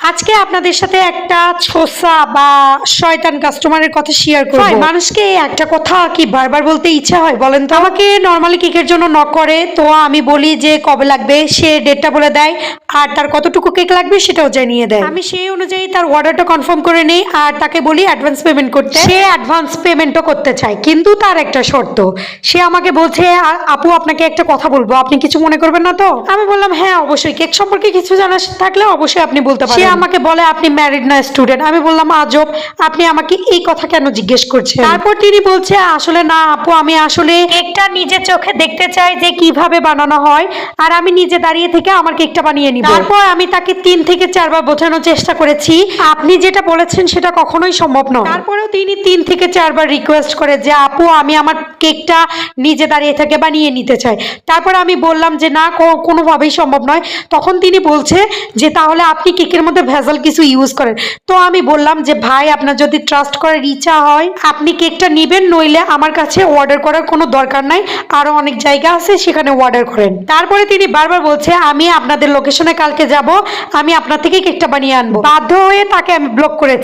আজকে আপনাদের সাথে একটা ছোসা বা শয়তান কাস্টমারের কথা শেয়ার করব। মানুষকে এই একটা কথা কি বারবার বলতে ইচ্ছা হয় বলেন তো? আমাকে নরমালি কেকের জন্য নক করে, তো আমি বলি যে কবে লাগবে, সে ডেটটা বলে দেয় আর তার কতটুকু কেক লাগবে সেটাও জানিয়ে দেয়। আমি সেই অনুযায়ী তার অর্ডারটা কনফার্ম করে নিই আর তাকে বলি অ্যাডভান্স পেমেন্ট করতে। সে অ্যাডভান্স পেমেন্টও করতে চায়, কিন্তু তার একটা শর্ত। সে আমাকে বলছে, আপু আপনাকে একটা কথা বলবো, আপনি কিছু মনে করবেন না তো?" আমি বললাম হ্যাঁ অবশ্যই, কেক সম্পর্কে কিছু জানার থাকলে অবশ্যই আপনি বলতে পারেন। সে আমাকে বলে আপনি ম্যারিড না স্টুডেন্ট। আমি বললাম আজব, আপনি আমাকে এই কথা কেন জিজ্ঞেস করছেন? তারপর তিনি বলছে আসলে না আপু, আমি আসলে কেকটা নিজের চোখে দেখতে চাই যে কিভাবে বানানো হয়, আর আমি নিজে দাঁড়িয়ে থেকে আমার কেকটা বানিয়ে নিব। তারপর আমি তাকে 3 থেকে 4 বার বোঝানোর চেষ্টা করেছি আপনি যেটা বলেছেন সেটা কখনোই সম্ভব নয়। তারপরেও তিনি 3 থেকে 4 বার রিকোয়েস্ট করে যে আপু আমি আমার কেকটা নিজে দাঁড়িয়ে থেকে বানিয়ে নিতে চাই। তারপর আমি বললাম যে না, কোনোভাবেই সম্ভব নয়। তখন তিনি বলছে যে তাহলে আপনি কেকের মধ্যে ভেজাল কিছু ইউজ করেন। তো আমি বললাম যে ভাই, আপনার যদি ট্রাস্ট করার ইচ্ছা হয় আপনি কেকটা নেবেন, নইলে আমার কাছে অর্ডার করার কোনো দরকার নাই, আরো অনেক জায়গা আছে সেখানে অর্ডার করেন। তারপরে তিনি বারবার বলছে আমি আপনাদের লোকেশনে কালকে যাব, আমি আপনার থেকে কেকটা বানিয়ে আনবো। বাধ্য হয়ে তাকে আমি ব্লক করেছি।